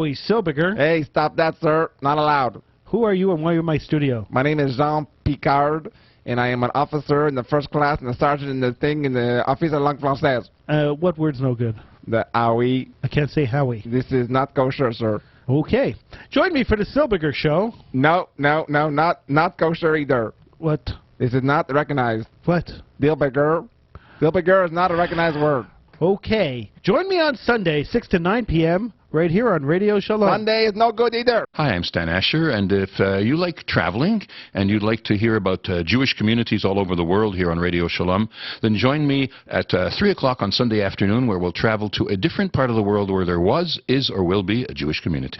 Howie Silbiger. Hey, stop that, sir. Not allowed. Who are you and why are you in my studio? My name is Jean Picard, and I am an officer in the first class and a sergeant in the thing in the Office de langue française. What word's no good? The Howie. I can't say Howie. This is not kosher, sir. Okay. Join me for the Silbiger Show. No, not kosher either. What? This is not recognized. What? Dilbiger. Dilbiger is not a recognized word. Okay. Join me on Sunday, 6 to 9 p.m., right here on Radio Shalom. Sunday is no good either. Hi, I'm Stan Asher, and if you like traveling and you'd like to hear about Jewish communities all over the world here on Radio Shalom, then join me at 3 o'clock on Sunday afternoon, where we'll travel to a different part of the world where there was, is, or will be a Jewish community.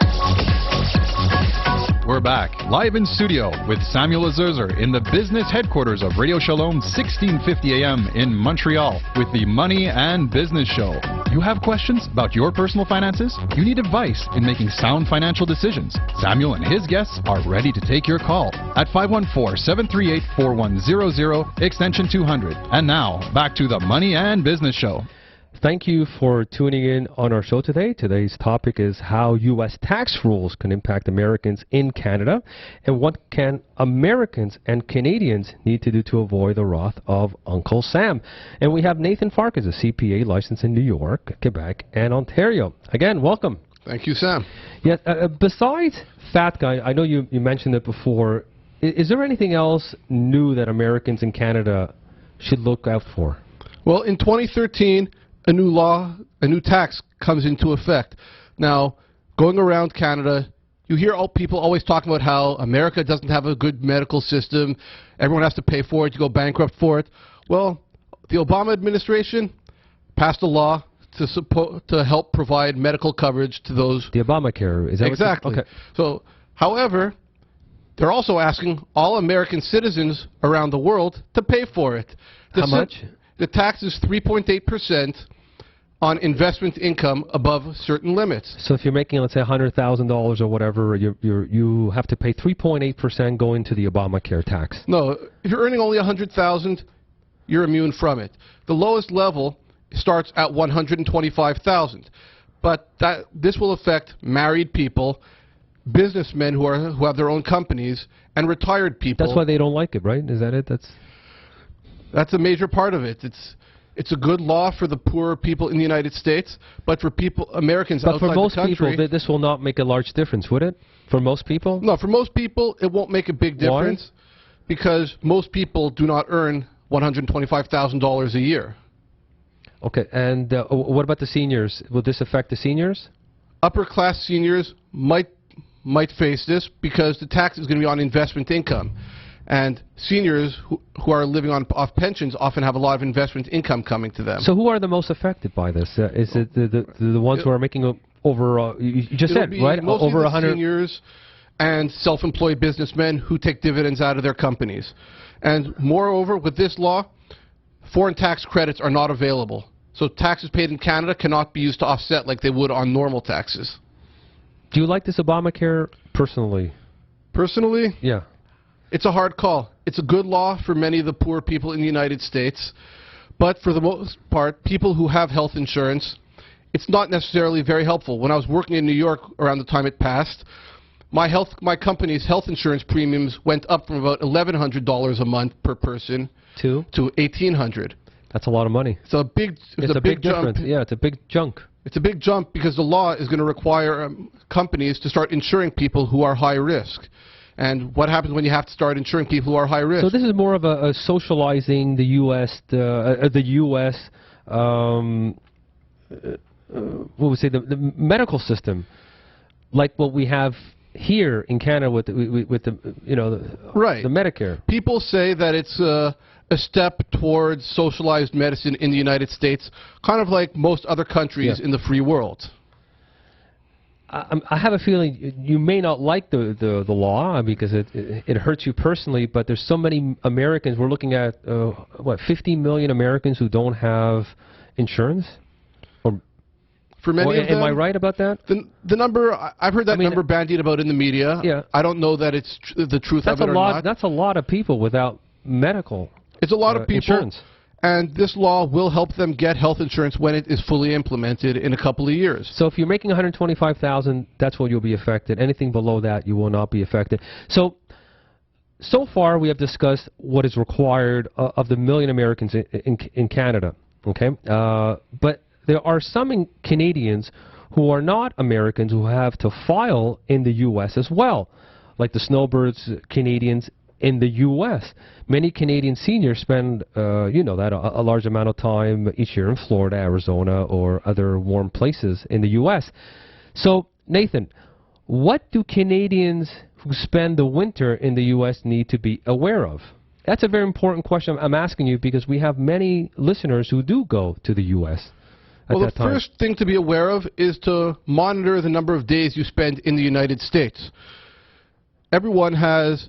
We're back, live in studio with Samuel Azurzer in the business headquarters of Radio Shalom, 1650 AM in Montreal, with the Money and Business Show. You have questions about your personal finances? You need advice in making sound financial decisions? Samuel and his guests are ready to take your call at 514-738-4100, extension 200. And now, back to the Money and Business Show. Thank you for tuning in on our show today. Today's topic is how U.S. tax rules can impact Americans in Canada, and what can Americans and Canadians need to do to avoid the wrath of Uncle Sam. And we have Nathan Farkas, a CPA licensed in New York, Quebec, and Ontario. Again, welcome. Thank you, Sam. Yeah, besides Fat Guy, I know you mentioned it before, is there anything else new that Americans in Canada should look out for? Well, in 2013, a new tax comes into effect. Now, going around Canada, you hear people always talking about how America doesn't have a good medical system, everyone has to pay for it, you go bankrupt for it. Well, the Obama administration passed a law to help provide medical coverage to those. The Obamacare, is that exactly? Okay. So, however, they're also asking all American citizens around the world to pay for it. How much? The tax is 3.8% on investment income above certain limits. So if you're making, let's say, $100,000 or whatever, you have to pay 3.8% going to the Obamacare tax. No, if you're earning only $100,000, you're immune from it. The lowest level starts at $125,000, but this will affect married people, businessmen who have their own companies, and retired people. That's why they don't like it, right? Is that it? That's a major part of it. It's a good law for the poorer people in the United States, but for Americans outside the country... But for most people, this will not make a large difference, would it? For most people? No, for most people, it won't make a big difference. Why? Because most people do not earn $125,000 a year. Okay, and what about the seniors? Will this affect the seniors? Upper-class seniors might face this because the tax is going to be on investment income. And seniors who are living off pensions often have a lot of investment income coming to them. So who are the most affected by this? Is it the ones who are making over, you just said, right? Over 100 seniors and self-employed businessmen who take dividends out of their companies. And moreover, with this law, foreign tax credits are not available. So taxes paid in Canada cannot be used to offset like they would on normal taxes. Do you like this Obamacare personally? Personally? Yeah. It's a hard call. It's a good law for many of the poor people in the United States, but for the most part, people who have health insurance, it's not necessarily very helpful. When I was working in New York around the time it passed, my company's health insurance premiums went up from about $1,100 a month per person to $1,800. That's a lot of money. It's a big difference. Yeah, it's a big chunk. It's a big jump because the law is going to require companies to start insuring people who are high risk. And what happens when you have to start insuring people who are high risk? So this is more of a socializing the U.S. What would we say, the medical system, like what we have here in Canada with the right. the Medicare. People say that it's a step towards socialized medicine in the United States, kind of like most other countries in the free world. I have a feeling you may not like the law because it hurts you personally, but there's so many Americans. We're looking at, 50 million Americans who don't have insurance? For many of them, am I right about that? The number, I've heard that number bandied about in the media. Yeah. I don't know that it's the truth of it or not. That's a lot of people without medical It's a lot of people. Insurance. and this law will help them get health insurance when it is fully implemented in a couple of years. So if you're making $125,000, that's what you'll be affected. Anything below that, you will not be affected. So far we have discussed what is required of the million Americans in Canada. Okay, but there are some Canadians who are not Americans who have to file in the U.S. as well, like the snowbirds Canadians in the U.S. Many Canadian seniors spend, you know, that a large amount of time each year in Florida, Arizona, or other warm places in the U.S. So, Nathan, what do Canadians who spend the winter in the U.S. need to be aware of? That's a very important question I'm asking you because we have many listeners who do go to the U.S. at Well, that the time. first thing to be aware of is to monitor the number of days you spend in the United States. Everyone has,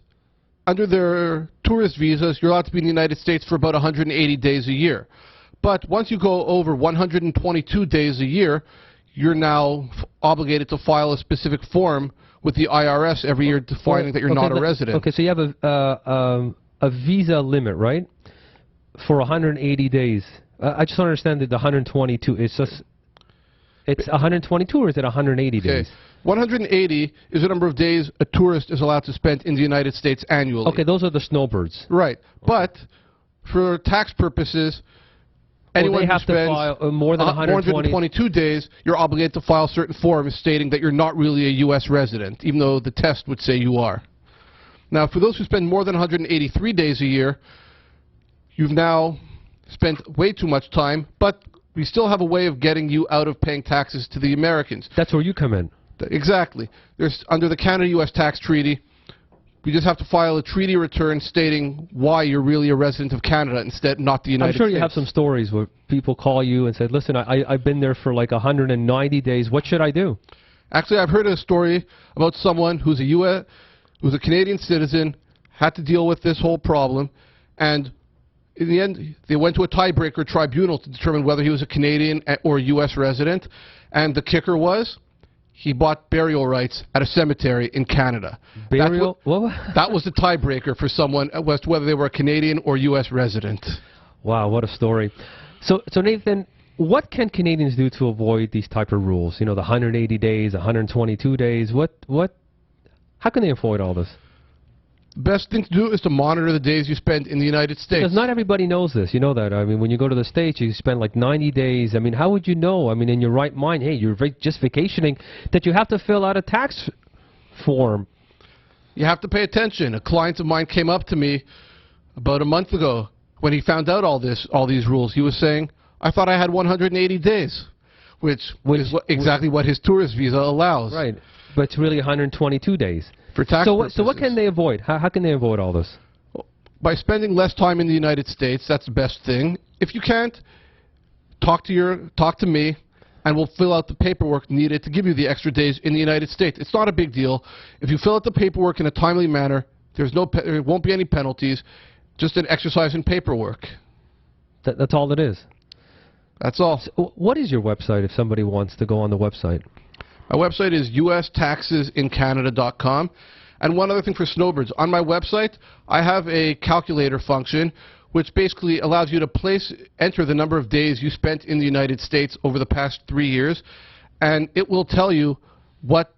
under their tourist visas, you're allowed to be in the United States for about 180 days a year. But once you go over 122 days a year, you're now obligated to file a specific form with the IRS every year defining that you're not a resident. Okay, so you have a visa limit, right, for 180 days. I just don't understand that the 122 is just, it's 122 or is it 180 days? 180 is the number of days a tourist is allowed to spend in the United States annually. Okay, those are the snowbirds. Right. But for tax purposes, anyone they who have to spends file more than 122 days, you're obligated to file certain forms stating that you're not really a U.S. resident, even though the test would say you are. Now, for those who spend more than 183 days a year, you've now spent way too much time, but we still have a way of getting you out of paying taxes to the Americans. That's where you come in. Exactly. There's, under the Canada-U.S. tax treaty, you just have to file a treaty return stating why you're really a resident of Canada instead, not the United States. I'm sure you have some stories where people call you and said, listen, I've been there for like 190 days. What should I do? Actually, I've heard a story about someone who's a Canadian citizen, had to deal with this whole problem, and in the end, they went to a tiebreaker tribunal to determine whether he was a Canadian or a U.S. resident, and the kicker was he bought burial rights at a cemetery in Canada. Burial? That was the tiebreaker for someone as to whether they were a Canadian or U.S. resident. Wow, what a story. So Nathan, what can Canadians do to avoid these type of rules? You know, the 180 days, 122 days. How can they avoid all this? The best thing to do is to monitor the days you spend in the United States. Because not everybody knows this. You know that. I mean, when you go to the States, you spend like 90 days. I mean, how would you know? I mean, in your right mind, hey, you're just vacationing, that you have to fill out a tax form. You have to pay attention. A client of mine came up to me about a month ago when he found out all these rules. He was saying, I thought I had 180 days, which is exactly what his tourist visa allows. Right, but it's really 122 days. For tax purposes. So what can they avoid? How can they avoid all this? By spending less time in the United States, that's the best thing. If you can't, talk to me, and we'll fill out the paperwork needed to give you the extra days in the United States. It's not a big deal. If you fill out the paperwork in a timely manner, there won't be any penalties, just an exercise in paperwork. That's all it is? That's all. So what is your website if somebody wants to go on the website? My website is ustaxesincanada.com. And one other thing for snowbirds, on my website, I have a calculator function which basically allows you to enter the number of days you spent in the United States over the past 3 years, and it will tell you what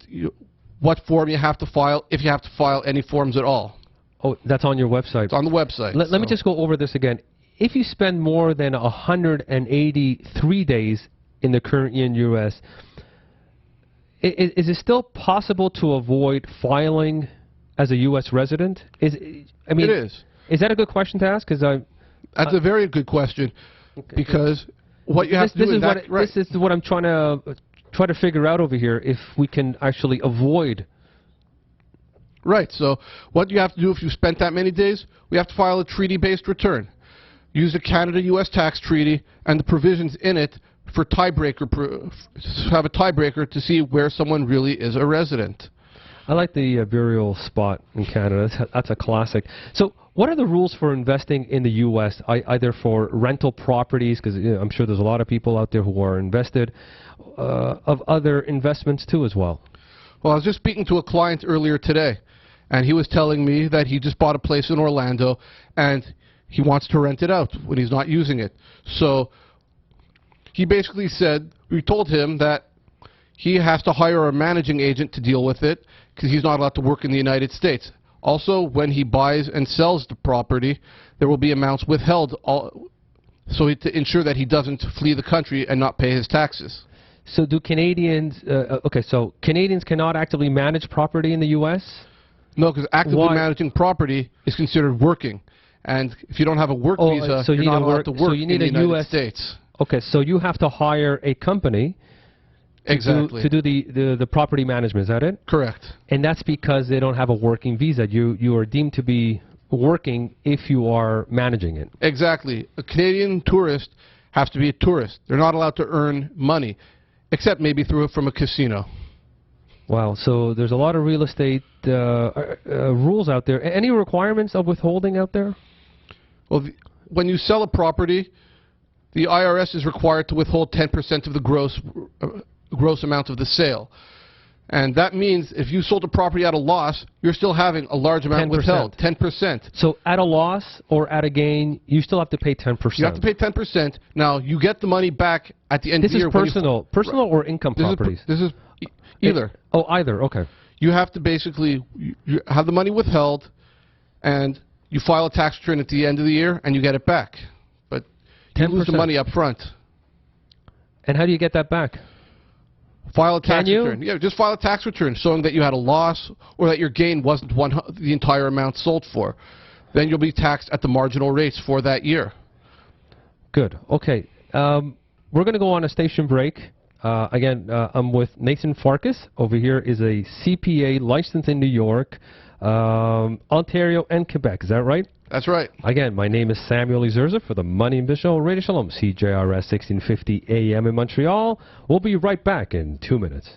form you have to file, if you have to file any forms at all. Oh, that's on your website. It's on the website. Let me just go over this again. If you spend more than 183 days in the current year in the U.S., is it still possible to avoid filing as a U.S. resident? It is. Is that a good question to ask? That's a very good question, okay. Because what you have to do is that... This is what I'm trying to figure out over here, if we can actually avoid. Right, so what you have to do if you spent that many days, we have to file a treaty-based return. Use the Canada-U.S. tax treaty and the provisions in it for have a tiebreaker to see where someone really is a resident. I like the burial spot in Canada. That's a classic. So what are the rules for investing in the U.S., either for rental properties, because I'm sure there's a lot of people out there who are invested, of other investments too as well? Well, I was just speaking to a client earlier today, and he was telling me that he just bought a place in Orlando, and he wants to rent it out when he's not using it. So he basically said, we told him that he has to hire a managing agent to deal with it because he's not allowed to work in the United States. Also, when he buys and sells the property, there will be amounts withheld to ensure that he doesn't flee the country and not pay his taxes. So do Canadians, so Canadians cannot actively manage property in the U.S.? No, because actively Why? managing property is considered working. And if you don't have a work visa, so you're you not need allowed to so work you need in the a United US States. Okay, so you have to hire a company Exactly. to do the property management, is that it? Correct. And that's because they don't have a working visa. You are deemed to be working if you are managing it. Exactly. A Canadian tourist has to be a tourist. They're not allowed to earn money, except maybe from a casino. Wow, so there's a lot of real estate rules out there. Any requirements of withholding out there? Well, when you sell a property, the IRS is required to withhold 10% of the gross amount of the sale. And that means if you sold a property at a loss, you're still having a large amount 10%. withheld, 10%. So at a loss or at a gain, you still have to pay 10%. You have to pay 10%. Now, you get the money back at the end of the year. This is personal or income properties? This is either. Either, okay. You have to basically you have the money withheld, and you file a tax return at the end of the year, and you get it back. But you lose the 10%. money up front. And how do you get that back? File a tax Can you? return. Yeah, just file a tax return showing that you had a loss or that your gain wasn't the entire amount sold for. Then you'll be taxed at the marginal rates for that year. Good. Okay. We're going to go on a station break. Again, I'm with Nathan Farkas. Over here is a CPA licensed in New York, Ontario, and Quebec. Is that right? That's right. Again, my name is Samuel Izerza for the Money and Biz Show, Radio Shalom, CJRS 1650 AM in Montreal. We'll be right back in 2 minutes.